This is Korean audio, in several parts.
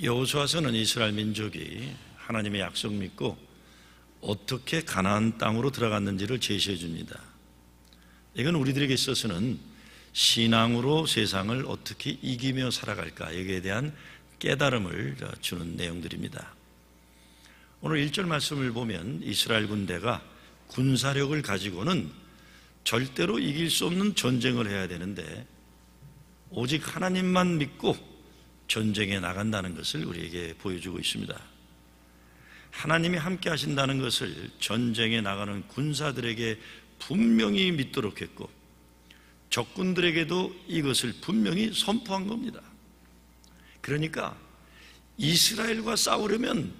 여호수아서는 이스라엘 민족이 하나님의 약속 믿고 어떻게 가나안 땅으로 들어갔는지를 제시해 줍니다. 이건 우리들에게 있어서는 신앙으로 세상을 어떻게 이기며 살아갈까 여기에 대한 깨달음을 주는 내용들입니다. 오늘 1절 말씀을 보면 이스라엘 군대가 군사력을 가지고는 절대로 이길 수 없는 전쟁을 해야 되는데 오직 하나님만 믿고 전쟁에 나간다는 것을 우리에게 보여주고 있습니다. 하나님이 함께 하신다는 것을 전쟁에 나가는 군사들에게 분명히 믿도록 했고 적군들에게도 이것을 분명히 선포한 겁니다. 그러니까 이스라엘과 싸우려면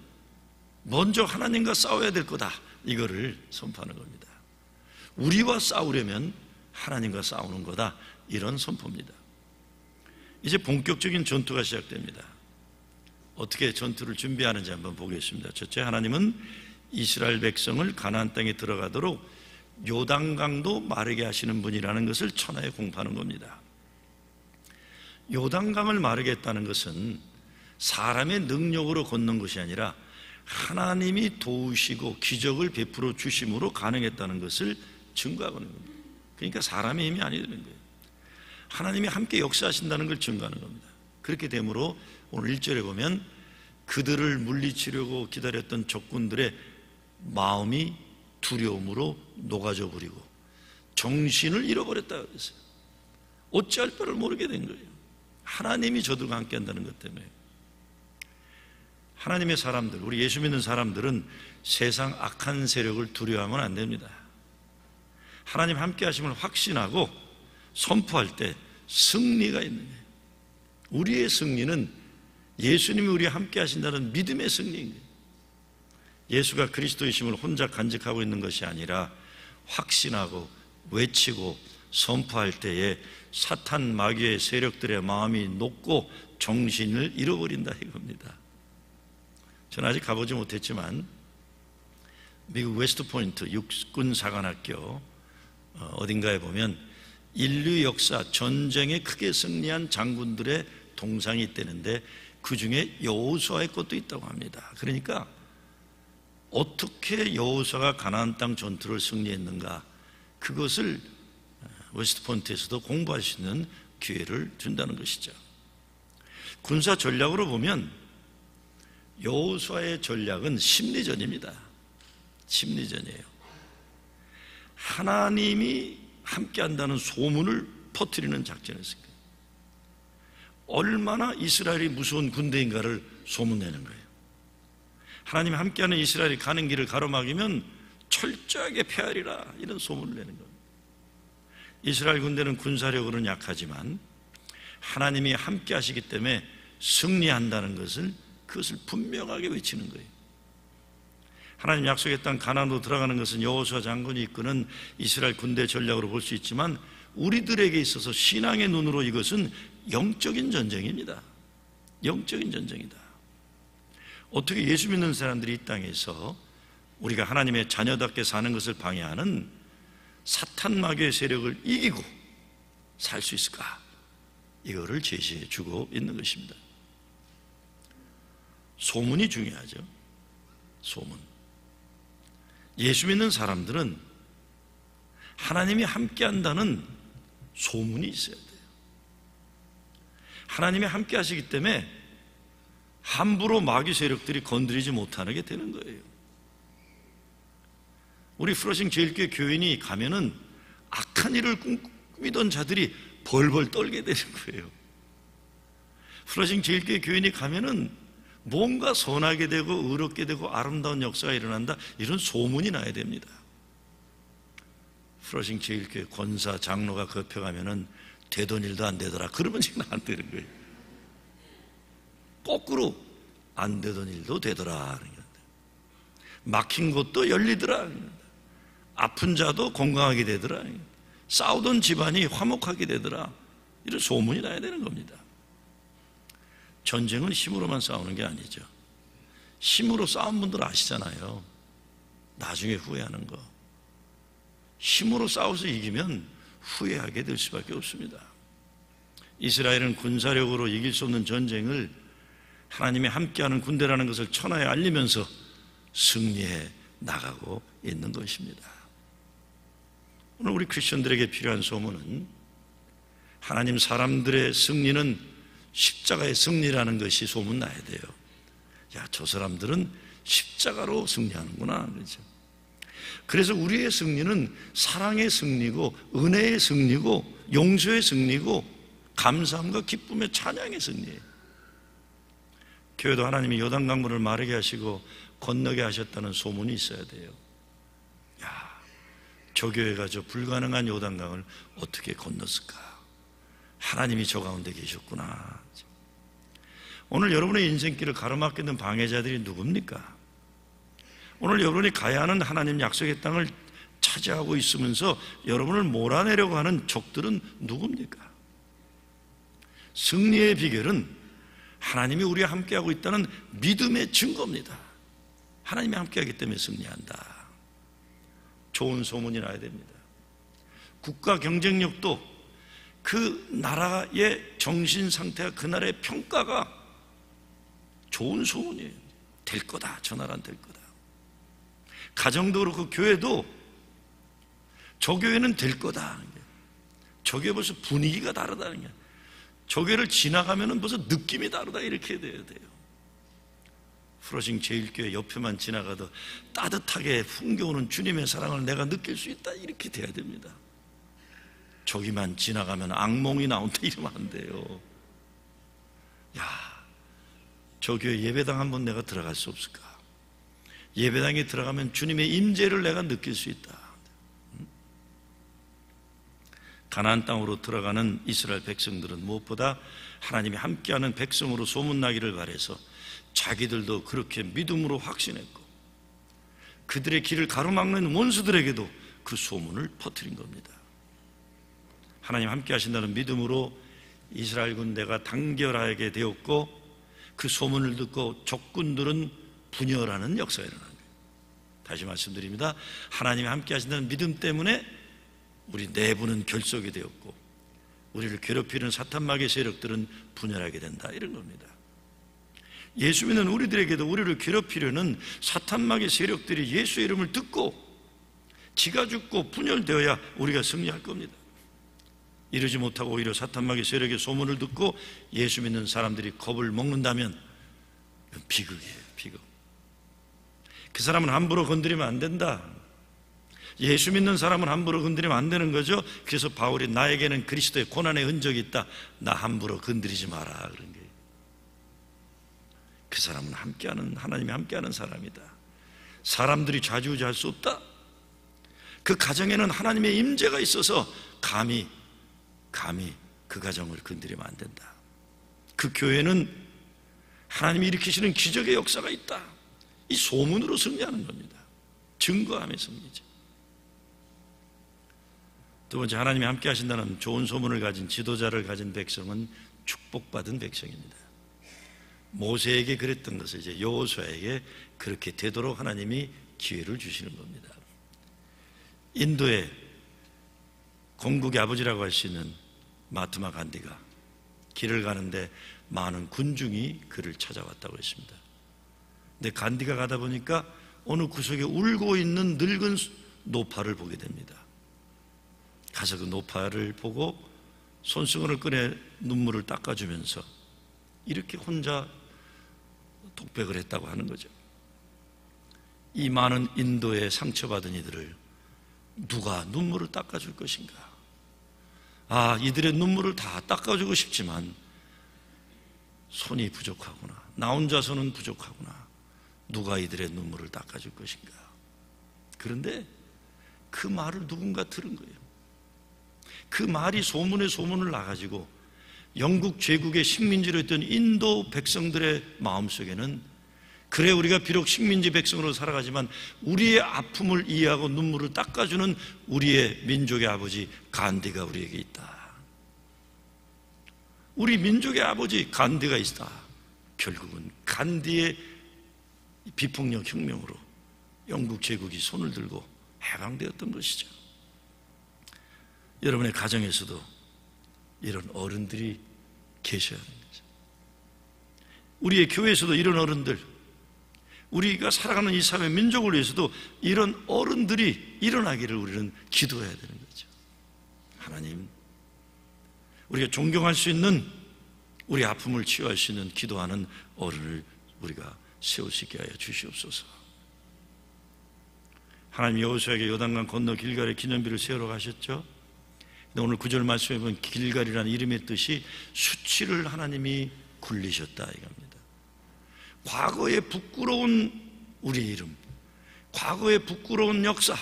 먼저 하나님과 싸워야 될 거다, 이거를 선포하는 겁니다. 우리와 싸우려면 하나님과 싸우는 거다, 이런 선포입니다. 이제 본격적인 전투가 시작됩니다. 어떻게 전투를 준비하는지 한번 보겠습니다. 첫째, 하나님은 이스라엘 백성을 가나안 땅에 들어가도록 요단강도 마르게 하시는 분이라는 것을 천하에 공포하는 겁니다. 요단강을 마르게 했다는 것은 사람의 능력으로 걷는 것이 아니라 하나님이 도우시고 기적을 베풀어 주심으로 가능했다는 것을 증거하는 겁니다. 그러니까 사람의 힘이 아니라는 거예요. 하나님이 함께 역사하신다는 걸 증거하는 겁니다. 그렇게 되므로 오늘 1절에 보면 그들을 물리치려고 기다렸던 적군들의 마음이 두려움으로 녹아져 버리고 정신을 잃어버렸다 그랬어요. 어찌할 바를 모르게 된 거예요. 하나님이 저들과 함께 한다는 것 때문에. 하나님의 사람들, 우리 예수 믿는 사람들은 세상 악한 세력을 두려워하면 안 됩니다. 하나님 함께 하심을 확신하고 선포할 때 승리가 있는 거예요. 우리의 승리는 예수님이 우리와 함께 하신다는 믿음의 승리인 거예요. 예수가 그리스도이심을 혼자 간직하고 있는 것이 아니라 확신하고 외치고 선포할 때에 사탄 마귀의 세력들의 마음이 녹고 정신을 잃어버린다 이겁니다. 저는 아직 가보지 못했지만 미국 웨스트포인트 육군 사관학교 어딘가에 보면 인류 역사 전쟁에 크게 승리한 장군들의 동상이 있다는데 그 중에 여호수아의 것도 있다고 합니다. 그러니까 어떻게 여호수아가 가나안 땅 전투를 승리했는가, 그것을 웨스트포인트에서도 공부할 수 있는 기회를 준다는 것이죠. 군사 전략으로 보면 여호수아의 전략은 심리전입니다. 심리전이에요. 하나님이 함께한다는 소문을 퍼뜨리는 작전이었습니다. 얼마나 이스라엘이 무서운 군대인가를 소문내는 거예요. 하나님이 함께하는 이스라엘이 가는 길을 가로막으면 철저하게 패하리라, 이런 소문을 내는 겁니다. 이스라엘 군대는 군사력으로는 약하지만 하나님이 함께 하시기 때문에 승리한다는 것을, 그것을 분명하게 외치는 거예요. 하나님 약속의 땅 가나안으로 들어가는 것은 여호수아 장군이 이끄는 이스라엘 군대 전략으로 볼 수 있지만 우리들에게 있어서 신앙의 눈으로 이것은 영적인 전쟁입니다. 영적인 전쟁이다. 어떻게 예수 믿는 사람들이 이 땅에서 우리가 하나님의 자녀답게 사는 것을 방해하는 사탄 마귀의 세력을 이기고 살 수 있을까? 이거를 제시해 주고 있는 것입니다. 소문이 중요하죠. 소문. 예수 믿는 사람들은 하나님이 함께 한다는 소문이 있어야 돼요. 하나님이 함께 하시기 때문에 함부로 마귀 세력들이 건드리지 못하게 되는 거예요. 우리 플러싱 제일교회 교인이 가면은 악한 일을 꾸미던 자들이 벌벌 떨게 되는 거예요. 플러싱 제일교회 교인이 가면은 뭔가 선하게 되고 의롭게 되고 아름다운 역사가 일어난다, 이런 소문이 나야 됩니다. 플러싱 제일교회 권사 장로가 그 옆에 가면은 되던 일도 안 되더라, 그러면 지금 안 되는 거예요. 거꾸로 안 되던 일도 되더라, 막힌 곳도 열리더라, 아픈 자도 건강하게 되더라, 싸우던 집안이 화목하게 되더라, 이런 소문이 나야 되는 겁니다. 전쟁은 힘으로만 싸우는 게 아니죠. 힘으로 싸운 분들 아시잖아요. 나중에 후회하는 거. 힘으로 싸워서 이기면 후회하게 될 수밖에 없습니다. 이스라엘은 군사력으로 이길 수 없는 전쟁을 하나님이 함께하는 군대라는 것을 천하에 알리면서 승리해 나가고 있는 것입니다. 오늘 우리 크리스천들에게 필요한 소문은 하나님 사람들의 승리는 십자가의 승리라는 것이 소문나야 돼요. 야, 저 사람들은 십자가로 승리하는구나. 그렇죠? 그래서 우리의 승리는 사랑의 승리고 은혜의 승리고 용서의 승리고 감사함과 기쁨의 찬양의 승리예요. 교회도 하나님이 요단강물을 마르게 하시고 건너게 하셨다는 소문이 있어야 돼요. 야, 저 교회가 저 불가능한 요단강을 어떻게 건넜을까? 하나님이 저 가운데 계셨구나. 오늘 여러분의 인생길을 가로막히는 방해자들이 누굽니까? 오늘 여러분이 가야 하는 하나님 약속의 땅을 차지하고 있으면서 여러분을 몰아내려고 하는 적들은 누굽니까? 승리의 비결은 하나님이 우리와 함께하고 있다는 믿음의 증거입니다. 하나님이 함께하기 때문에 승리한다. 좋은 소문이 나야 됩니다. 국가 경쟁력도 그 나라의 정신 상태와 그 나라의 평가가 좋은 소문이에요. 될 거다. 저 나라는 될 거다. 가정도 그렇고 교회도 저 교회는 될 거다. 저 교회 벌써 분위기가 다르다는 게, 저 교회를 지나가면 벌써 느낌이 다르다. 이렇게 돼야 돼요. 프로싱 제1교회 옆에만 지나가도 따뜻하게 풍겨오는 주님의 사랑을 내가 느낄 수 있다. 이렇게 돼야 됩니다. 저기만 지나가면 악몽이 나온다 이러면 안 돼요. 야, 저 교회 예배당 한번 내가 들어갈 수 없을까? 예배당에 들어가면 주님의 임재를 내가 느낄 수 있다. 가나안 땅으로 들어가는 이스라엘 백성들은 무엇보다 하나님이 함께하는 백성으로 소문나기를 바라서 자기들도 그렇게 믿음으로 확신했고 그들의 길을 가로막는 원수들에게도 그 소문을 퍼뜨린 겁니다. 하나님 함께 하신다는 믿음으로 이스라엘 군대가 단결하게 되었고 그 소문을 듣고 적군들은 분열하는 역사가 일어난 거예요. 다시 말씀드립니다. 하나님이 함께 하신다는 믿음 때문에 우리 내부는 결속이 되었고 우리를 괴롭히는 사탄마귀의 세력들은 분열하게 된다. 이런 겁니다. 예수 믿는 우리들에게도 우리를 괴롭히려는 사탄마귀의 세력들이 예수의 이름을 듣고 지가 죽고 분열되어야 우리가 승리할 겁니다. 이러지 못하고 오히려 사탄마귀의 세력의 소문을 듣고 예수 믿는 사람들이 겁을 먹는다면 비극이에요. 비극. 그 사람은 함부로 건드리면 안 된다. 예수 믿는 사람은 함부로 건드리면 안 되는 거죠. 그래서 바울이 나에게는 그리스도의 고난의 흔적이 있다. 나 함부로 건드리지 마라 그런 거예요. 그 사람은 함께하는, 하나님이 함께하는 사람이다. 사람들이 좌지우지할 수 없다. 그 가정에는 하나님의 임재가 있어서 감히 그 가정을 건드리면 안 된다. 그 교회는 하나님이 일으키시는 기적의 역사가 있다. 이 소문으로 승리하는 겁니다. 증거함의 승리죠. 두 번째, 하나님이 함께 하신다는 좋은 소문을 가진 지도자를 가진 백성은 축복받은 백성입니다. 모세에게 그랬던 것을 이제 여호수아에게 그렇게 되도록 하나님이 기회를 주시는 겁니다. 인도의 건국의 아버지라고 할 수 있는 마하트마 간디가 길을 가는데 많은 군중이 그를 찾아왔다고 했습니다. 근데 간디가 가다 보니까 어느 구석에 울고 있는 늙은 노파를 보게 됩니다. 가서 그 노파를 보고 손수건을 꺼내 눈물을 닦아주면서 이렇게 혼자 독백을 했다고 하는 거죠. 이 많은 인도의 상처받은 이들을 누가 눈물을 닦아줄 것인가? 아, 이들의 눈물을 다 닦아주고 싶지만 손이 부족하구나. 나 혼자서는 부족하구나. 누가 이들의 눈물을 닦아줄 것인가? 그런데 그 말을 누군가 들은 거예요. 그 말이 소문에 소문을 나가지고 영국 제국의 식민지로 있던 인도 백성들의 마음속에는 그래, 우리가 비록 식민지 백성으로 살아가지만 우리의 아픔을 이해하고 눈물을 닦아주는 우리의 민족의 아버지 간디가 우리에게 있다. 우리 민족의 아버지 간디가 있다. 결국은 간디의 비폭력 혁명으로 영국 제국이 손을 들고 해방되었던 것이죠. 여러분의 가정에서도 이런 어른들이 계셔야 합니다. 우리의 교회에서도 이런 어른들, 우리가 살아가는 이 사회 민족을 위해서도 이런 어른들이 일어나기를 우리는 기도해야 되는 거죠. 하나님, 우리가 존경할 수 있는, 우리 아픔을 치유할 수 있는 기도하는 어른을 우리가 세울 수 있게 하여 주시옵소서. 하나님, 여호수아에게 요단강 건너 길갈에 기념비를 세우러 가셨죠. 근데 오늘 9절 말씀에 보면 길갈이라는 이름의 뜻이 수치를 하나님이 굴리셨다 이겁니다. 과거의 부끄러운 우리 이름, 과거의 부끄러운 역사,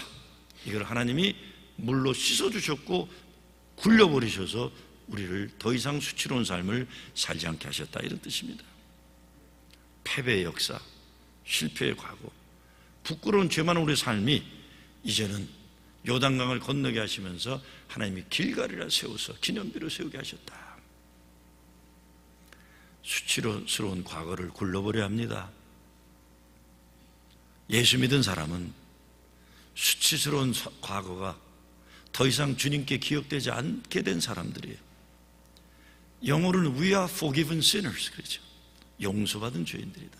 이걸 하나님이 물로 씻어주셨고 굴려버리셔서 우리를 더 이상 수치로운 삶을 살지 않게 하셨다, 이런 뜻입니다. 패배의 역사, 실패의 과거, 부끄러운 죄 많은 우리의 삶이 이제는 요단강을 건너게 하시면서 하나님이 길갈이라 세워서 기념비로 세우게 하셨다. 수치스러운 과거를 굴러버려야 합니다. 예수 믿은 사람은 수치스러운 과거가 더 이상 주님께 기억되지 않게 된 사람들이에요. 영어로는 We are forgiven sinners, 그렇죠? 용서받은 죄인들이다.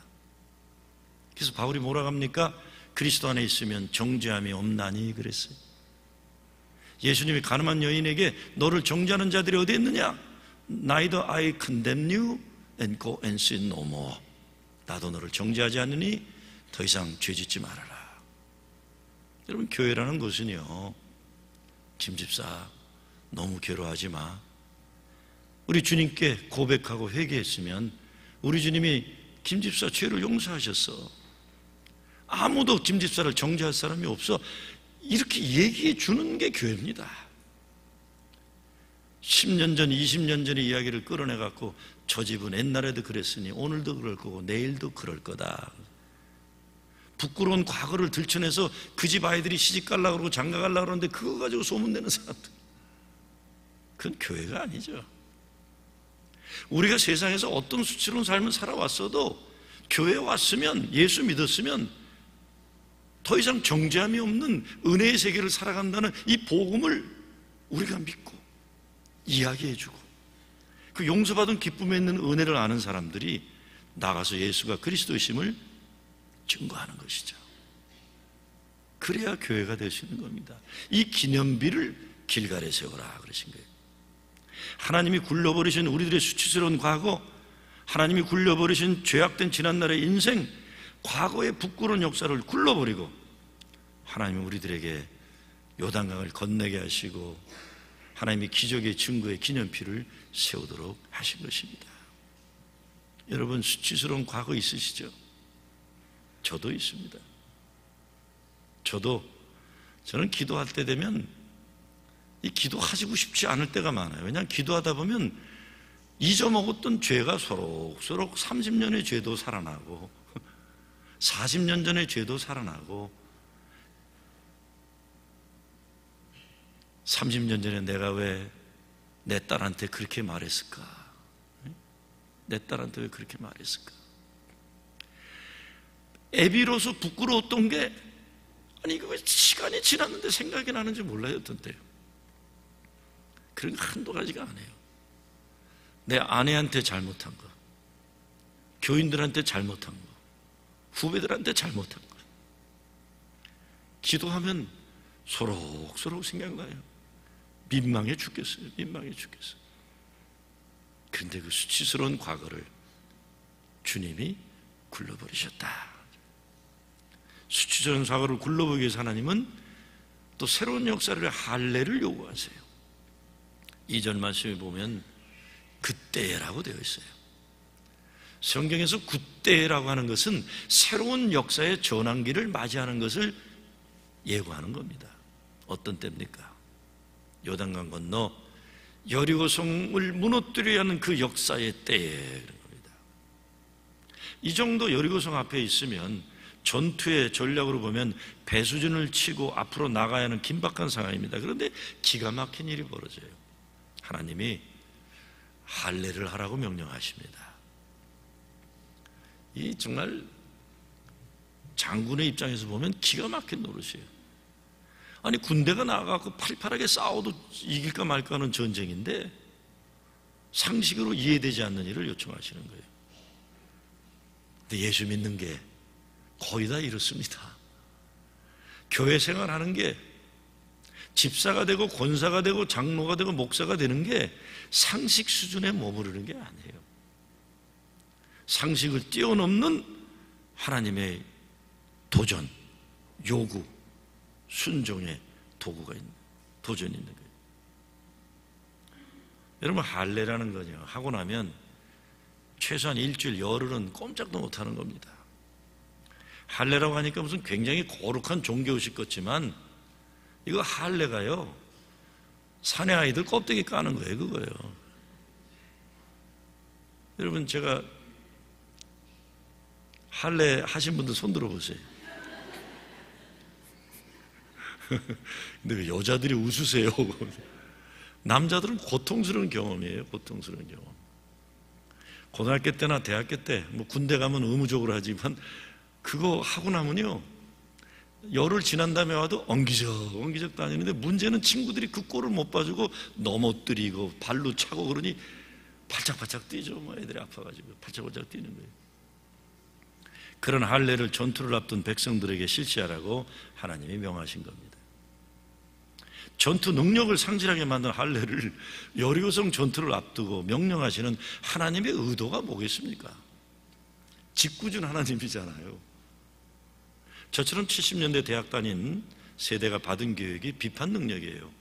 그래서 바울이 뭐라고 합니까? 그리스도 안에 있으면 정죄함이 없나니 그랬어요. 예수님이 가늠한 여인에게 너를 정죄하는 자들이 어디 있느냐? Neither I condemn you and go and sin no more. 나도 너를 정죄하지 않으니 더 이상 죄짓지 말아라. 여러분, 교회라는 것은요, 김 집사 너무 괴로워하지 마. 우리 주님께 고백하고 회개했으면 우리 주님이 김 집사 죄를 용서하셨어. 아무도 김 집사를 정죄할 사람이 없어. 이렇게 얘기해 주는 게 교회입니다. 10년 전, 20년 전의 이야기를 끌어내갖고 저 집은 옛날에도 그랬으니 오늘도 그럴 거고 내일도 그럴 거다. 부끄러운 과거를 들춰내서 그 집 아이들이 시집 가려고 그러고 장가 가려고 그러는데 그거 가지고 소문내는 사람들, 그건 교회가 아니죠. 우리가 세상에서 어떤 수치로운 삶을 살아왔어도 교회에 왔으면, 예수 믿었으면 더 이상 정죄함이 없는 은혜의 세계를 살아간다는 이 복음을 우리가 믿고 이야기해주고, 그 용서받은 기쁨에 있는 은혜를 아는 사람들이 나가서 예수가 그리스도이심을 증거하는 것이죠. 그래야 교회가 될 수 있는 겁니다. 이 기념비를 길갈에 세워라 그러신 거예요. 하나님이 굴려버리신 우리들의 수치스러운 과거, 하나님이 굴려버리신 죄악된 지난날의 인생, 과거의 부끄러운 역사를 굴러버리고 하나님이 우리들에게 요단강을 건너게 하시고 하나님이 기적의 증거의 기념비를 세우도록 하신 것입니다. 여러분, 수치스러운 과거 있으시죠? 저도 있습니다. 저는 기도할 때 되면 이 기도하시고 싶지 않을 때가 많아요. 왜냐하면 기도하다 보면 잊어먹었던 죄가 소록소록 30년의 죄도 살아나고 40년 전의 죄도 살아나고 30년 전에 내가 왜 내 딸한테 그렇게 말했을까? 내 딸한테 왜 그렇게 말했을까? 애비로서 부끄러웠던 게, 아니 이거 왜 시간이 지났는데 생각이 나는지 몰라요. 어떤 때요. 그런 거 한두 가지가 아니에요. 내 아내한테 잘못한 거, 교인들한테 잘못한 거, 후배들한테 잘못한 거, 기도하면 소록소록 생각나요. 민망해 죽겠어요. 민망해 죽겠어요. 그런데 그 수치스러운 과거를 주님이 굴러버리셨다. 수치스러운 과거를 굴러보기 위해서 하나님은 또 새로운 역사를, 할례를 요구하세요. 2절 말씀에 보면 그때라고 되어 있어요. 성경에서 그때라고 하는 것은 새로운 역사의 전환기를 맞이하는 것을 예고하는 겁니다. 어떤 때입니까? 요단강 건너 여리고성을 무너뜨려야 하는 그 역사의 때에 그런 겁니다. 이 정도 여리고성 앞에 있으면 전투의 전략으로 보면 배수진을 치고 앞으로 나가야 하는 긴박한 상황입니다. 그런데 기가 막힌 일이 벌어져요. 하나님이 할례를 하라고 명령하십니다. 이 정말 장군의 입장에서 보면 기가 막힌 노릇이에요. 아니 군대가 나가고 팔팔하게 싸워도 이길까 말까 하는 전쟁인데 상식으로 이해되지 않는 일을 요청하시는 거예요. 근데 예수 믿는 게 거의 다 이렇습니다. 교회 생활하는 게 집사가 되고 권사가 되고 장로가 되고 목사가 되는 게 상식 수준에 머무르는 게 아니에요. 상식을 뛰어넘는 하나님의 도전, 요구, 순종의 도전이 있는 거예요. 여러분, 할례라는 거죠. 하고 나면 최소한 일주일, 열흘은 꼼짝도 못하는 겁니다. 할례라고 하니까 무슨 굉장히 거룩한 종교의식 같지만 이거 할례가요, 사내 아이들 껍데기 까는 거예요. 그거예요. 여러분, 제가 할례 하신 분들 손 들어보세요. 근데 왜 여자들이 웃으세요? 남자들은 고통스러운 경험이에요. 고통스러운 경험. 고등학교 때나 대학교 때 뭐 군대 가면 의무적으로 하지만 그거 하고 나면요, 열흘 지난 다음에 와도 엉기적 다니는데 문제는 친구들이 그 꼴을 못 봐주고 넘어뜨리고 발로 차고 그러니 팔짝팔짝 뛰죠. 뭐 애들이 아파가지고 팔짝팔짝 뛰는 거예요. 그런 할례를 전투를 앞둔 백성들에게 실시하라고 하나님이 명하신 겁니다. 전투 능력을 상실하게 만든 할례를 여리고성 전투를 앞두고 명령하시는 하나님의 의도가 뭐겠습니까? 짓궂은 하나님이잖아요. 저처럼 70년대 대학 다닌 세대가 받은 교육이 비판 능력이에요.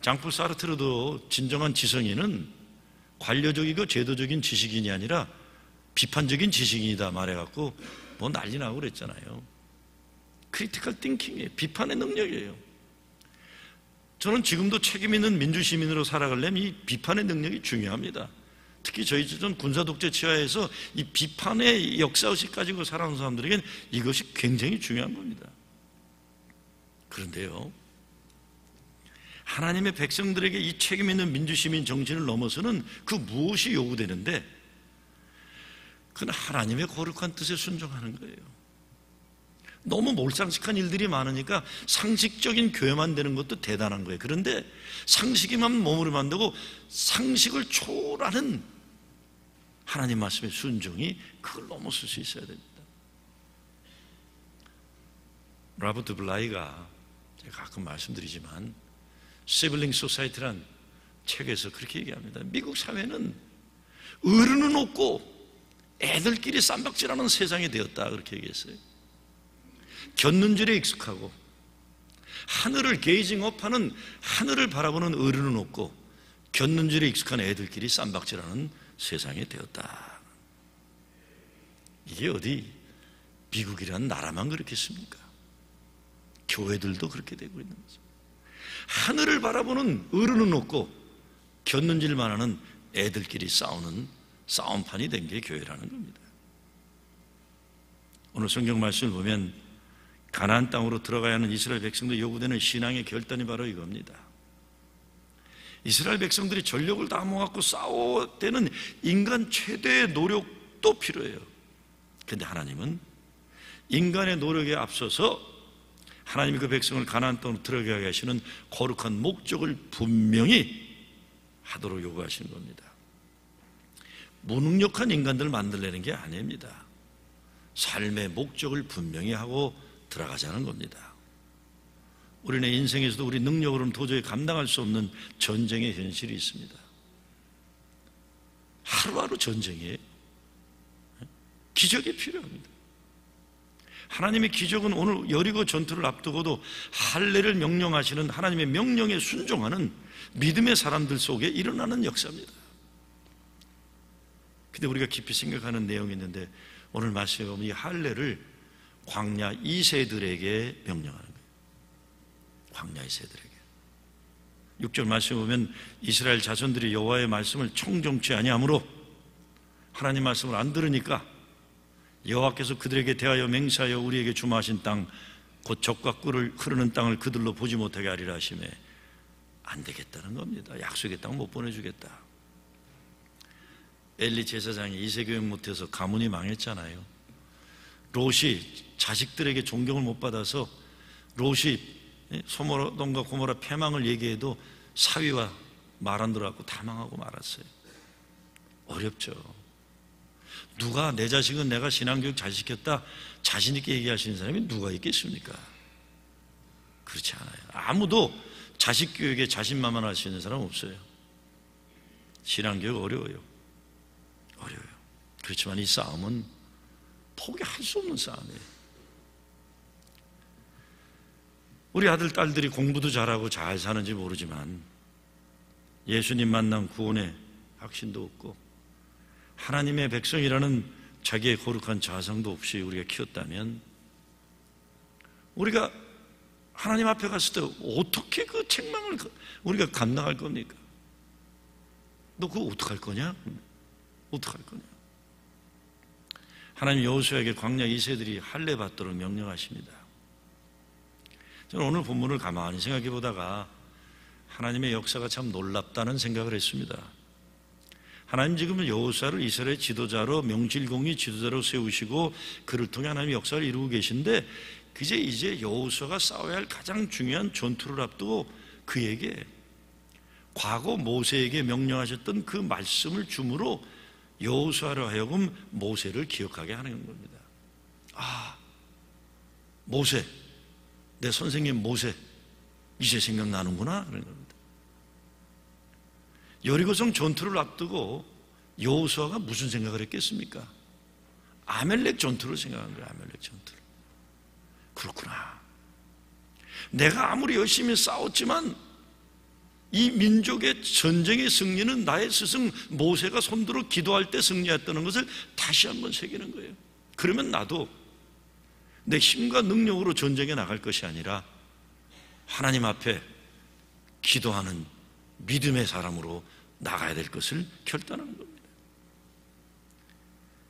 장폴 사르트르도 진정한 지성인은 관료적이고 제도적인 지식인이 아니라 비판적인 지식인이다 말해갖고 뭐 난리 나고 그랬잖아요. 크리티컬 띵킹이에요. 비판의 능력이에요. 저는 지금도 책임 있는 민주시민으로 살아가려면 이 비판의 능력이 중요합니다. 특히 저희 전 군사독재 치하에서 이 비판의 역사의식 가지고 살아온 사람들에게는 이것이 굉장히 중요한 겁니다. 그런데요, 하나님의 백성들에게 이 책임 있는 민주시민 정신을 넘어서는 그 무엇이 요구되는데, 그건 하나님의 거룩한 뜻에 순종하는 거예요. 너무 몰상식한 일들이 많으니까 상식적인 교회만 되는 것도 대단한 거예요. 그런데 상식에만 머무르면 안 되고 상식을 초월하는 하나님 말씀의 순종이 그걸 넘어설 수 있어야 됩니다. 로버트 블라이가, 제가 가끔 말씀드리지만, 시블링 소사이티란 책에서 그렇게 얘기합니다. 미국 사회는 어른은 없고 애들끼리 쌈박질하는 세상이 되었다, 그렇게 얘기했어요. 곁눈질에 익숙하고 하늘을 게이징업하는, 하늘을 바라보는 어른은 없고 곁눈질에 익숙한 애들끼리 쌈박질하는 세상이 되었다. 이게 어디 미국이라는 나라만 그렇겠습니까? 교회들도 그렇게 되고 있는 거죠. 하늘을 바라보는 어른은 없고 곁눈질만 하는 애들끼리 싸우는 싸움판이 된 게 교회라는 겁니다. 오늘 성경 말씀을 보면 가나안 땅으로 들어가야 하는 이스라엘 백성들 요구되는 신앙의 결단이 바로 이겁니다. 이스라엘 백성들이 전력을 다 모아갖고 싸워야 되는 인간 최대의 노력도 필요해요. 그런데 하나님은 인간의 노력에 앞서서 하나님이 그 백성을 가나안 땅으로 들어가게 하시는 거룩한 목적을 분명히 하도록 요구하시는 겁니다. 무능력한 인간들을 만들려는 게 아닙니다. 삶의 목적을 분명히 하고 들어가자는 겁니다. 우리네 인생에서도 우리 능력으로는 도저히 감당할 수 없는 전쟁의 현실이 있습니다. 하루하루 전쟁이에요. 기적이 필요합니다. 하나님의 기적은 오늘 여리고 전투를 앞두고도 할례를 명령하시는 하나님의 명령에 순종하는 믿음의 사람들 속에 일어나는 역사입니다. 근데 우리가 깊이 생각하는 내용이 있는데, 오늘 말씀에 보면 이 할례를 광야 2세들에게 명령하는 거예요. 광야 2세들에게. 6절 말씀에 보면 이스라엘 자손들이 여호와의 말씀을 청종치 아니하므로, 하나님 말씀을 안 들으니까 여호와께서 그들에게 대하여 맹세하여 우리에게 주마하신 땅, 곧 젖과 꿀을 흐르는 땅을 그들로 보지 못하게 하리라 하시매 안 되겠다는 겁니다. 약속의 땅 못 보내주겠다. 엘리 제사장이 이세교육 못해서 가문이 망했잖아요. 롯이 자식들에게 존경을 못 받아서 롯이 소돔과 고모라 패망을 얘기해도 사위와 말 안 들어갖고 다 망하고 말았어요. 어렵죠. 누가 내 자식은 내가 신앙교육 잘 시켰다 자신 있게 얘기하시는 사람이 누가 있겠습니까? 그렇지 않아요. 아무도 자식 교육에 자신만만할 수 있는 사람 없어요. 신앙교육 어려워요. 그렇지만 이 싸움은 포기할 수 없는 싸움이에요. 우리 아들, 딸들이 공부도 잘하고 잘 사는지 모르지만 예수님 만난 구원의 확신도 없고 하나님의 백성이라는 자기의 거룩한 자성도 없이 우리가 키웠다면 우리가 하나님 앞에 갔을 때 어떻게 그 책망을 우리가 감당할 겁니까? 너 그거 어떡할 거냐? 어떡할 거냐? 하나님 여호수아에게 광야 2세들이 할례 받도록 명령하십니다. 저는 오늘 본문을 가만히 생각해 보다가 하나님의 역사가 참 놀랍다는 생각을 했습니다. 하나님 지금은 여호수아를 이스라엘 지도자로 명실공히 지도자로 세우시고 그를 통해 하나님의 역사를 이루고 계신데 이제 여호수아가 싸워야 할 가장 중요한 전투를 앞두고 그에게 과거 모세에게 명령하셨던 그 말씀을 주므로 여호수아로 하여금 모세를 기억하게 하는 겁니다. 아, 모세, 내 선생님 모세 이제 생각나는구나 그런 겁니다. 여리고성 전투를 앞두고 여호수아가 무슨 생각을 했겠습니까? 아멜렉 전투를 생각한 거예요. 아멜렉 전투를. 그렇구나. 내가 아무리 열심히 싸웠지만 이 민족의 전쟁의 승리는 나의 스승 모세가 손들어 기도할 때 승리했다는 것을 다시 한번 새기는 거예요. 그러면 나도 내 힘과 능력으로 전쟁에 나갈 것이 아니라 하나님 앞에 기도하는 믿음의 사람으로 나가야 될 것을 결단하는 겁니다.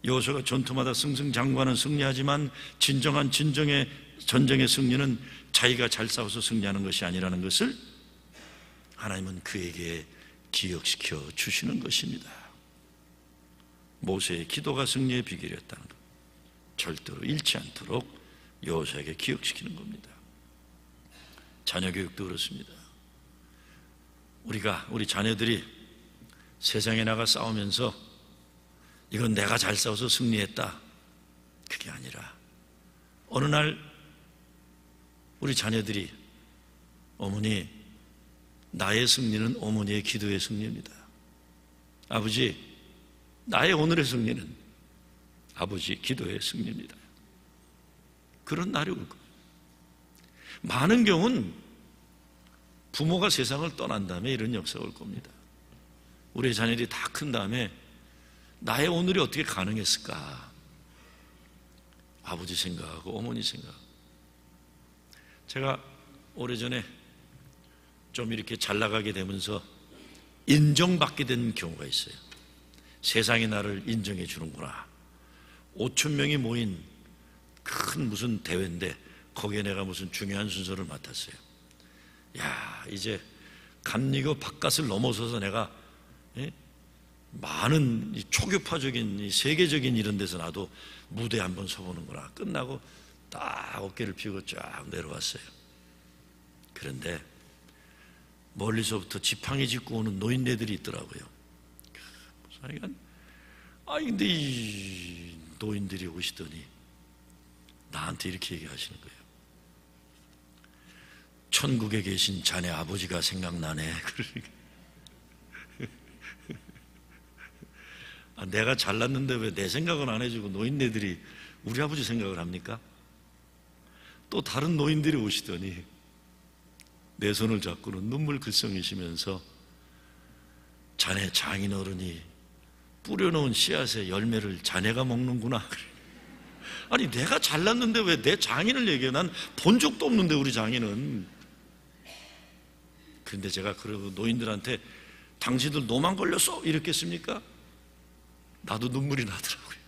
여호수아가 전투마다 승승장구하는 승리하지만 진정한 전쟁의 승리는 자기가 잘 싸워서 승리하는 것이 아니라는 것을 하나님은 그에게 기억시켜 주시는 것입니다. 모세의 기도가 승리의 비결이었다는 것, 절대로 잃지 않도록 여호수아에게 기억시키는 겁니다. 자녀 교육도 그렇습니다. 우리 자녀들이 세상에 나가 싸우면서 이건 내가 잘 싸워서 승리했다, 그게 아니라 어느 날 우리 자녀들이 어머니, 나의 승리는 어머니의 기도의 승리입니다. 아버지, 나의 오늘의 승리는 아버지 기도의 승리입니다. 그런 날이 올 거예요. 많은 경우는 부모가 세상을 떠난 다음에 이런 역사가 올 겁니다. 우리 자녀들이 다 큰 다음에 나의 오늘이 어떻게 가능했을까? 아버지 생각하고 어머니 생각하고. 제가 오래전에 좀 이렇게 잘 나가게 되면서 인정받게 된 경우가 있어요. 세상이 나를 인정해 주는구나. 5천 명이 모인 큰 무슨 대회인데 거기에 내가 무슨 중요한 순서를 맡았어요. 야, 이제 감리교 바깥을 넘어서서 내가 많은 초교파적인 세계적인 이런 데서 나도 무대에 한번 서보는구나. 끝나고 딱 어깨를 펴고 쫙 내려왔어요. 그런데 멀리서부터 지팡이 짚고 오는 노인네들이 있더라고요. 근데 이 노인들이 오시더니 나한테 이렇게 얘기하시는 거예요. 천국에 계신 자네 아버지가 생각나네. 그러니까 내가 잘났는데 왜 내 생각은 안 해주고 노인네들이 우리 아버지 생각을 합니까? 또 다른 노인들이 오시더니 내 손을 잡고는 눈물 글썽이시면서 자네 장인어른이 뿌려놓은 씨앗의 열매를 자네가 먹는구나. 아니, 내가 잘났는데 왜 내 장인을 얘기해? 난 본 적도 없는데 우리 장인은. 그런데 제가 그러고 노인들한테 당신들 노만 걸렸어 이랬겠습니까? 나도 눈물이 나더라고요.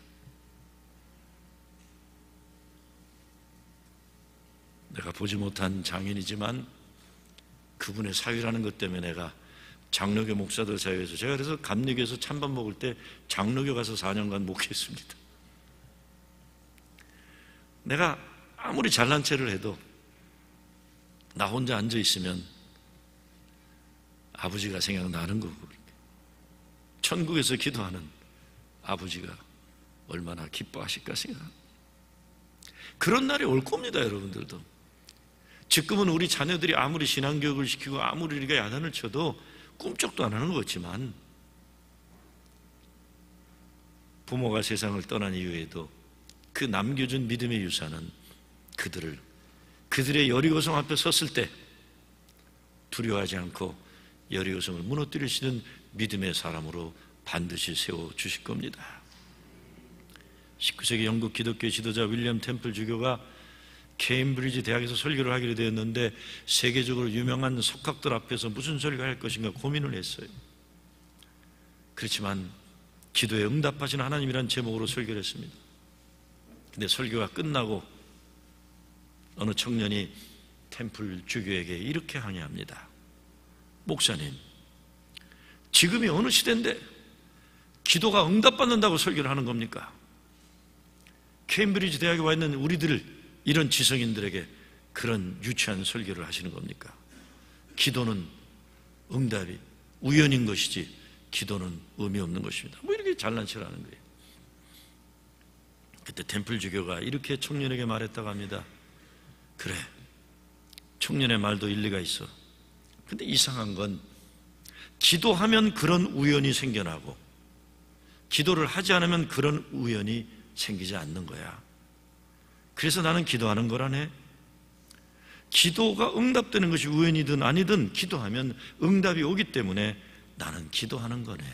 내가 보지 못한 장인이지만 그분의 사위라는 것 때문에 내가 장로교 목사들 사이에서, 제가 그래서 감리교에서 찬밥 먹을 때 장로교 가서 4년간 목회했습니다. 내가 아무리 잘난 체를 해도 나 혼자 앉아 있으면 아버지가 생각나는 거고, 천국에서 기도하는 아버지가 얼마나 기뻐하실까 생각합니다. 그런 날이 올 겁니다, 여러분들도. 지금은 우리 자녀들이 아무리 신앙교육을 시키고 아무리 우리가 야단을 쳐도 꿈쩍도 안 하는 것 같지만, 부모가 세상을 떠난 이후에도 그 남겨준 믿음의 유산은 그들의 여리고성 앞에 섰을 때 두려워하지 않고 여리고성을 무너뜨릴 수 있는 믿음의 사람으로 반드시 세워주실 겁니다. 19세기 영국 기독교 지도자 윌리엄 템플 주교가 케임브리지 대학에서 설교를 하기로 되었는데 세계적으로 유명한 석학들 앞에서 무슨 설교를 할 것인가 고민을 했어요. 그렇지만 기도에 응답하시는 하나님이라는 제목으로 설교를 했습니다. 근데 설교가 끝나고 어느 청년이 템플 주교에게 이렇게 항의합니다. 목사님, 지금이 어느 시대인데 기도가 응답받는다고 설교를 하는 겁니까? 케임브리지 대학에 와 있는 우리들, 이런 지성인들에게 그런 유치한 설교를 하시는 겁니까? 기도는 응답이 우연인 것이지 기도는 의미 없는 것입니다. 뭐 이렇게 잘난 척을 하는 거예요. 그때 템플 주교가 이렇게 청년에게 말했다고 합니다. 그래, 청년의 말도 일리가 있어. 근데 이상한 건 기도하면 그런 우연이 생겨나고 기도를 하지 않으면 그런 우연이 생기지 않는 거야. 그래서 나는 기도하는 거라네. 기도가 응답되는 것이 우연이든 아니든 기도하면 응답이 오기 때문에 나는 기도하는 거네.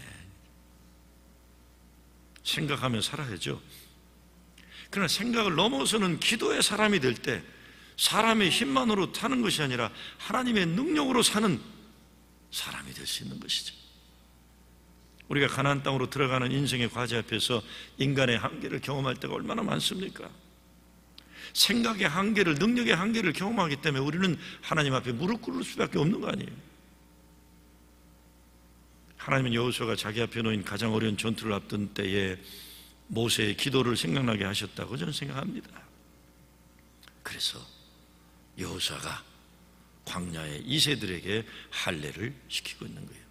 생각하며 살아야죠. 그러나 생각을 넘어서는 기도의 사람이 될 때 사람의 힘만으로 사는 것이 아니라 하나님의 능력으로 사는 사람이 될 수 있는 것이죠. 우리가 가나안 땅으로 들어가는 인생의 과제 앞에서 인간의 한계를 경험할 때가 얼마나 많습니까? 생각의 한계를, 능력의 한계를 경험하기 때문에 우리는 하나님 앞에 무릎 꿇을 수밖에 없는 거 아니에요. 하나님은 여호수아가 자기 앞에 놓인 가장 어려운 전투를 앞둔 때에 모세의 기도를 생각나게 하셨다고 저는 생각합니다. 그래서 여호수아가 광야의 이새들에게 할례를 시키고 있는 거예요.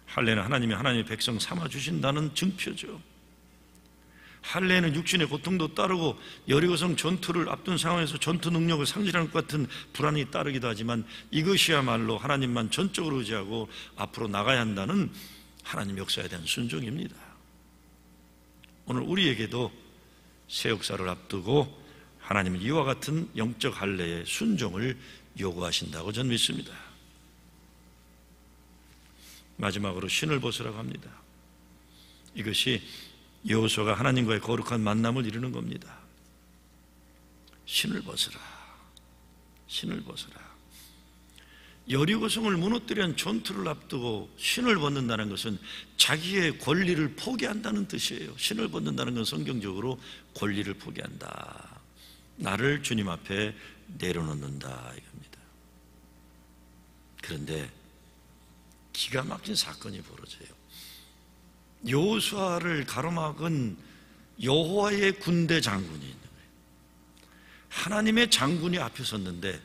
할례는 하나님의 백성 삼아주신다는 증표죠. 할례는 육신의 고통도 따르고 여리고성 전투를 앞둔 상황에서 전투 능력을 상실하는 것 같은 불안이 따르기도 하지만 이것이야말로 하나님만 전적으로 의지하고 앞으로 나가야 한다는 하나님 역사에 대한 순종입니다. 오늘 우리에게도 새 역사를 앞두고 하나님은 이와 같은 영적 할례의 순종을 요구하신다고 저는 믿습니다. 마지막으로 신을 벗으라고 합니다. 이것이 여호수아가 하나님과의 거룩한 만남을 이루는 겁니다. 신을 벗으라. 신을 벗으라. 여리고성을 무너뜨리는 전투를 앞두고 신을 벗는다는 것은 자기의 권리를 포기한다는 뜻이에요. 신을 벗는다는 건 성경적으로 권리를 포기한다. 나를 주님 앞에 내려놓는다 이겁니다. 그런데 기가 막힌 사건이 벌어져요. 여호수아를 가로막은 여호와의 군대 장군이 있는 거예요. 하나님의 장군이 앞에 섰는데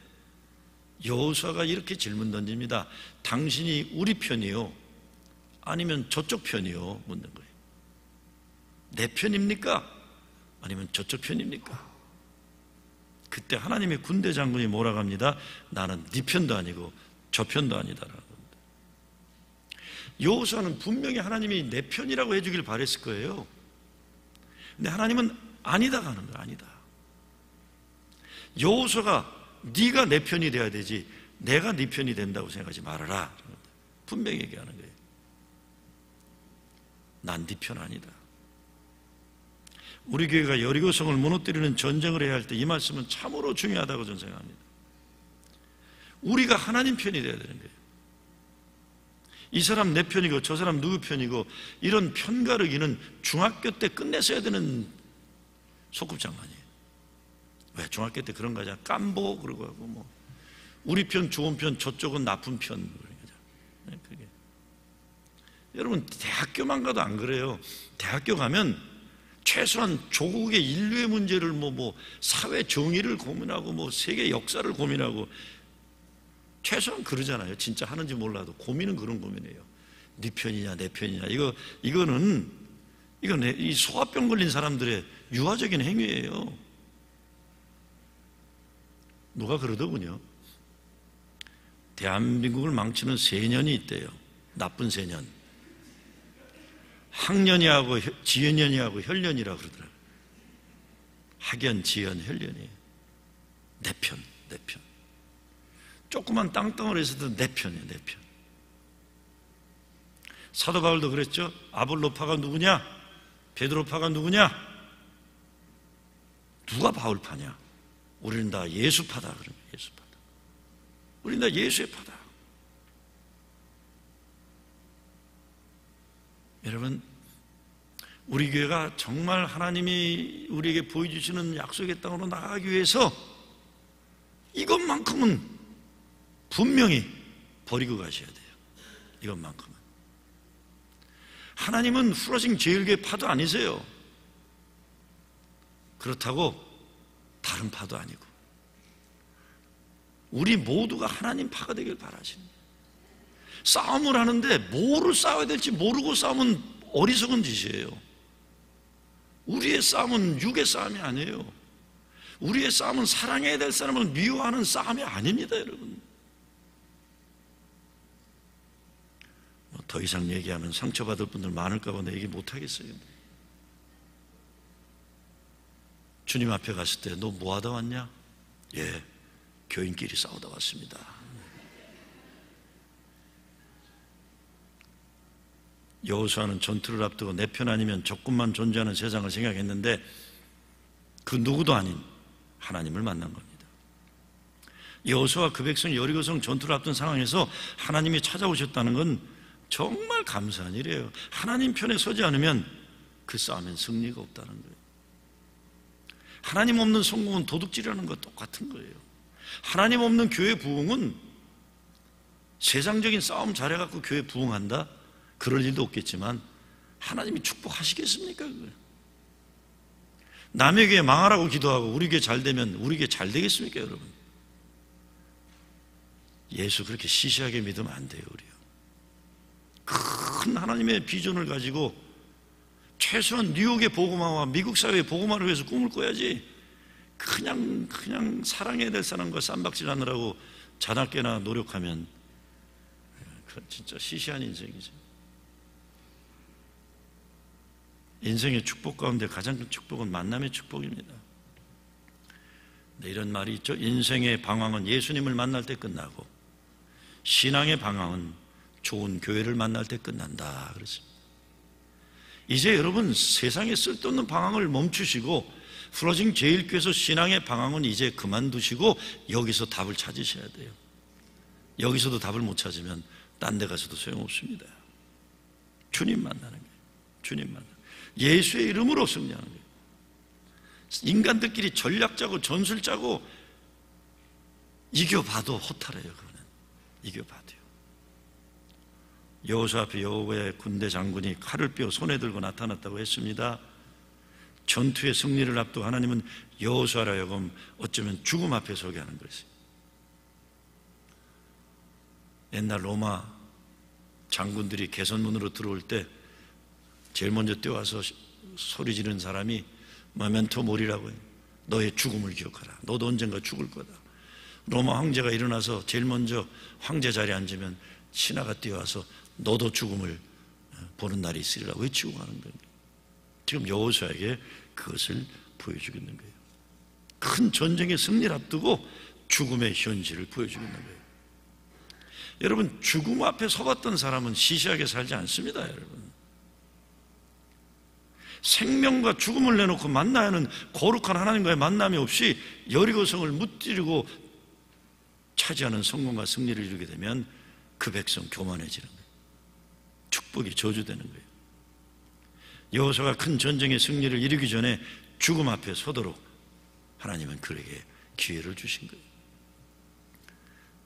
여호수아가 이렇게 질문 던집니다. 당신이 우리 편이요? 아니면 저쪽 편이요? 묻는 거예요. 내 편입니까? 아니면 저쪽 편입니까? 그때 하나님의 군대 장군이 뭐라고 합니다. 나는 네 편도 아니고 저 편도 아니다라고. 여호수아는 분명히 하나님이 내 편이라고 해주길 바랬을 거예요. 근데 하나님은 아니다 하는 거예요. 아니다. 여호수아가 네가 내 편이 돼야 되지 내가 네 편이 된다고 생각하지 말아라. 분명히 얘기하는 거예요. 난 네 편 아니다. 우리 교회가 여리고성을 무너뜨리는 전쟁을 해야 할 때 이 말씀은 참으로 중요하다고 저는 생각합니다. 우리가 하나님 편이 돼야 되는 거예요. 이 사람 내 편이고 저 사람 누구 편이고 이런 편가르기는 중학교 때 끝냈어야 되는 소꿉장난이에요. 왜? 중학교 때 그런 거 하잖아. 깜보 그러고 하고 뭐 우리 편 좋은 편 저쪽은 나쁜 편 그게. 여러분 대학교만 가도 안 그래요. 대학교 가면 최소한 조국의 인류의 문제를 뭐 사회 정의를 고민하고 뭐 세계 역사를 고민하고 최소한 그러잖아요. 진짜 하는지 몰라도 고민은 그런 고민이에요. 네 편이냐 내 편이냐 이거는 이건 이 소화병 걸린 사람들의 유아적인 행위예요. 누가 그러더군요. 대한민국을 망치는 세년이 있대요. 나쁜 세년. 학년이하고 지연년이하고 혈년이라고 그러더라고요. 학연, 지연, 혈년이에요. 내 편. 조그만 땅덩어리에서도 내 편이에요. 내 편. 사도 바울도 그랬죠. 아볼로파가 누구냐? 베드로파가 누구냐? 누가 바울파냐? 우리는 다 예수파다. 그러면 예수파다. 우리는 다 예수의 파다. 여러분, 우리 교회가 정말 하나님이 우리에게 보여주시는 약속의 땅으로 나가기 위해서 이것만큼은 분명히 버리고 가셔야 돼요. 이것만큼은. 하나님은 플러싱 제일교회 파도 아니세요. 그렇다고 다른 파도 아니고 우리 모두가 하나님 파가 되길 바라십니다. 싸움을 하는데 뭐를 싸워야 될지 모르고 싸우면 어리석은 짓이에요. 우리의 싸움은 육의 싸움이 아니에요. 우리의 싸움은 사랑해야 될 사람을 미워하는 싸움이 아닙니다, 여러분. 더 이상 얘기하면 상처받을 분들 많을까 봐 얘기 못하겠어요. 주님 앞에 갔을 때 너 뭐 하다 왔냐? 예, 교인끼리 싸우다 왔습니다. 여호수아는 전투를 앞두고 내 편 아니면 적군만 존재하는 세상을 생각했는데 그 누구도 아닌 하나님을 만난 겁니다. 여호수아와 그 백성 여리고성 전투를 앞둔 상황에서 하나님이 찾아오셨다는 건 정말 감사한 일이에요. 하나님 편에 서지 않으면 그 싸움엔 승리가 없다는 거예요. 하나님 없는 성공은 도둑질하는 것 똑같은 거예요. 하나님 없는 교회 부흥은 세상적인 싸움 잘해갖고 교회 부흥한다? 그럴 일도 없겠지만 하나님이 축복하시겠습니까? 그걸? 남의 교회 망하라고 기도하고 우리 교회 잘 되면 우리 교회 잘 되겠습니까, 여러분? 예수 그렇게 시시하게 믿으면 안 돼요, 우리요. 큰 하나님의 비전을 가지고 최소한 뉴욕의 복음화와 미국 사회의 복음화를 위해서 꿈을 꿔야지 그냥 사랑해야 될 사람과 쌈박질 하느라고 자나깨나 노력하면 그건 진짜 시시한 인생이죠. 인생의 축복 가운데 가장 큰 축복은 만남의 축복입니다. 네, 이런 말이 있죠. 인생의 방황은 예수님을 만날 때 끝나고 신앙의 방황은 좋은 교회를 만날 때 끝난다 그렇습니다. 이제 여러분 세상에 쓸데없는 방황을 멈추시고 플러싱 제일교회에서 신앙의 방황은 이제 그만두시고 여기서 답을 찾으셔야 돼요. 여기서도 답을 못 찾으면 딴 데 가서도 소용없습니다. 주님 만나는 거예요. 주님 만나는 거예요. 예수의 이름으로 승리하는 거예요. 인간들끼리 전략 짜고 전술 짜고 이겨봐도 허탈해요. 그거는 이겨봐도요. 여호수아 앞에 여호와의 군대 장군이 칼을 뼈 손에 들고 나타났다고 했습니다. 전투의 승리를 앞두고 하나님은 여호수아라 하여금 어쩌면 죽음 앞에 서게 하는 것이에요. 옛날 로마 장군들이 개선문으로 들어올 때 제일 먼저 뛰어와서 소리 지르는 사람이 모멘토 모리라고 해요. 너의 죽음을 기억하라. 너도 언젠가 죽을 거다. 로마 황제가 일어나서 제일 먼저 황제 자리에 앉으면 신하가 뛰어와서 너도 죽음을 보는 날이 있으리라 외치고 가는 겁니다. 지금 여호수아에게 그것을 보여주고 있는 거예요. 큰 전쟁의 승리를 앞두고 죽음의 현실을 보여주고 있는 거예요. 여러분, 죽음 앞에 서봤던 사람은 시시하게 살지 않습니다. 여러분, 생명과 죽음을 내놓고 만나야 하는 거룩한 하나님과의 만남이 없이 여리고성을 무찌르고 차지하는 성공과 승리를 이루게 되면 그 백성 교만해지는 거예요. 축복이 저주되는 거예요. 여호수아가 큰 전쟁의 승리를 이루기 전에 죽음 앞에 서도록 하나님은 그에게 기회를 주신 거예요.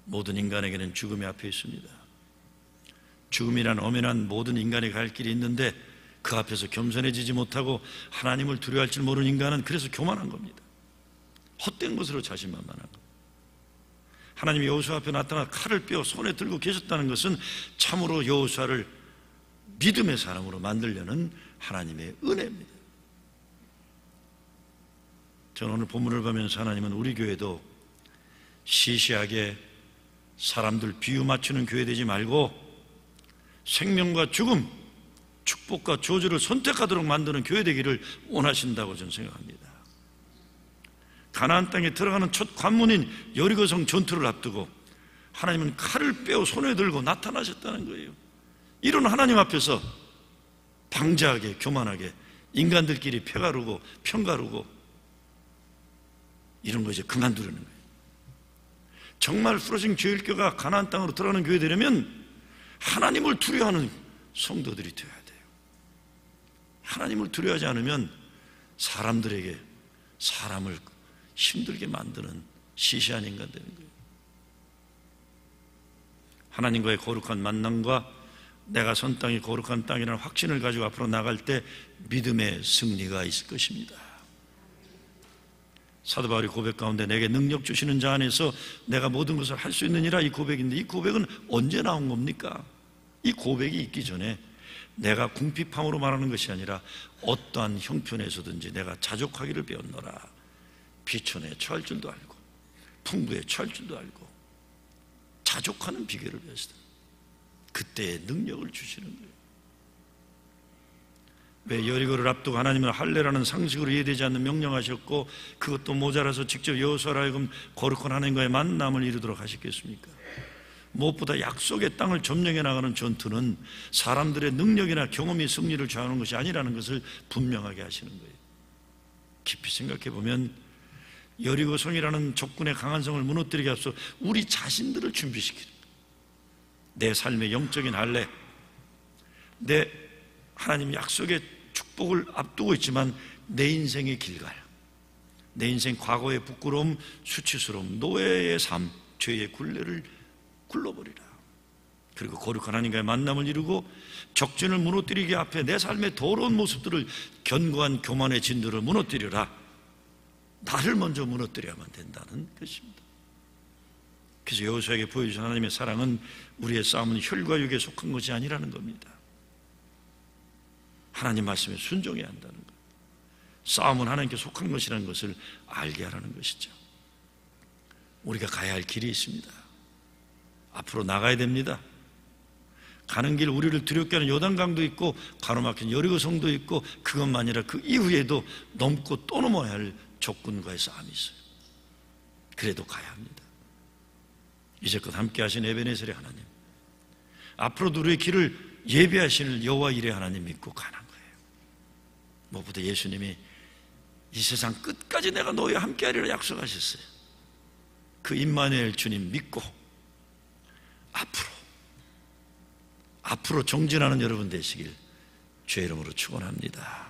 모든 인간에게는 죽음이 앞에 있습니다. 죽음이란 엄연한 모든 인간이 갈 길이 있는데 그 앞에서 겸손해지지 못하고 하나님을 두려워할 줄 모르는 인간은 그래서 교만한 겁니다. 헛된 것으로 자신만만한 겁니다. 하나님이 여호수아 앞에 나타나 칼을 뼈 손에 들고 계셨다는 것은 참으로 여호수아를 믿음의 사람으로 만들려는 하나님의 은혜입니다. 저는 오늘 본문을 보면서 하나님은 우리 교회도 시시하게 사람들 비유 맞추는 교회 되지 말고 생명과 죽음, 축복과 저주를 선택하도록 만드는 교회 되기를 원하신다고 저는 생각합니다. 가나안 땅에 들어가는 첫 관문인 여리고성 전투를 앞두고 하나님은 칼을 빼어 손에 들고 나타나셨다는 거예요. 이런 하나님 앞에서 방자하게 교만하게 인간들끼리 평가르고 이런 거 이제 그만두려는 거예요. 정말 부러진 교회가 가나안 땅으로 들어가는 교회 되려면 하나님을 두려워하는 성도들이 되어야 돼요. 하나님을 두려워하지 않으면 사람들에게 사람을 힘들게 만드는 시시한 인간 되는 거예요. 하나님과의 거룩한 만남과 내가 선 땅이 거룩한 땅이라는 확신을 가지고 앞으로 나갈 때 믿음의 승리가 있을 것입니다. 사도 바울이 고백 가운데 내게 능력 주시는 자 안에서 내가 모든 것을 할 수 있느니라, 이 고백인데 이 고백은 언제 나온 겁니까? 이 고백이 있기 전에 내가 궁핍함으로 말하는 것이 아니라 어떠한 형편에서든지 내가 자족하기를 배웠노라. 비천에 처할 줄도 알고 풍부에 처할 줄도 알고 자족하는 비결을 배웠어요. 그때의 능력을 주시는 거예요. 왜 여리고를 앞두고 하나님은 할례라는 상식으로 이해되지 않는 명령하셨고 그것도 모자라서 직접 여호수아로 하여금 거룩한 하나님과의 만남을 이루도록 하셨겠습니까? 무엇보다 약속의 땅을 점령해 나가는 전투는 사람들의 능력이나 경험이 승리를 좌우하는 것이 아니라는 것을 분명하게 하시는 거예요. 깊이 생각해 보면 여리고성이라는 적군의 강한 성을 무너뜨리기 앞서 우리 자신들을 준비시키는 거예요. 내 삶의 영적인 할례, 내 하나님 약속의 축복을 앞두고 있지만 내 인생의 길갈, 내 인생 과거의 부끄러움, 수치스러움, 노예의 삶, 죄의 굴레를 굴러버리라. 그리고 거룩한 하나님과의 만남을 이루고 적진을 무너뜨리기 앞에 내 삶의 더러운 모습들을 견고한 교만의 진들을 무너뜨리라. 나를 먼저 무너뜨려야만 된다는 것입니다. 그래서 여호수아에게 보여주신 하나님의 사랑은 우리의 싸움은 혈과 육에 속한 것이 아니라는 겁니다. 하나님 말씀에 순종해야 한다는 것, 싸움은 하나님께 속한 것이라는 것을 알게 하라는 것이죠. 우리가 가야 할 길이 있습니다. 앞으로 나가야 됩니다. 가는 길 우리를 두렵게 하는 요단강도 있고 가로막힌 여리고성도 있고 그것만 아니라 그 이후에도 넘고 또 넘어야 할 적군과의 싸움이 있어요. 그래도 가야 합니다. 이제껏 함께 하신 에베네셀의 하나님, 앞으로도 우리의 길을 예비하시는 여호와 일의 하나님 믿고 가는 거예요. 무엇보다 예수님이 이 세상 끝까지 내가 너희와 함께하리라 약속하셨어요. 그 임마누엘 주님 믿고 앞으로 정진하는 여러분 되시길 주의 이름으로 축원합니다.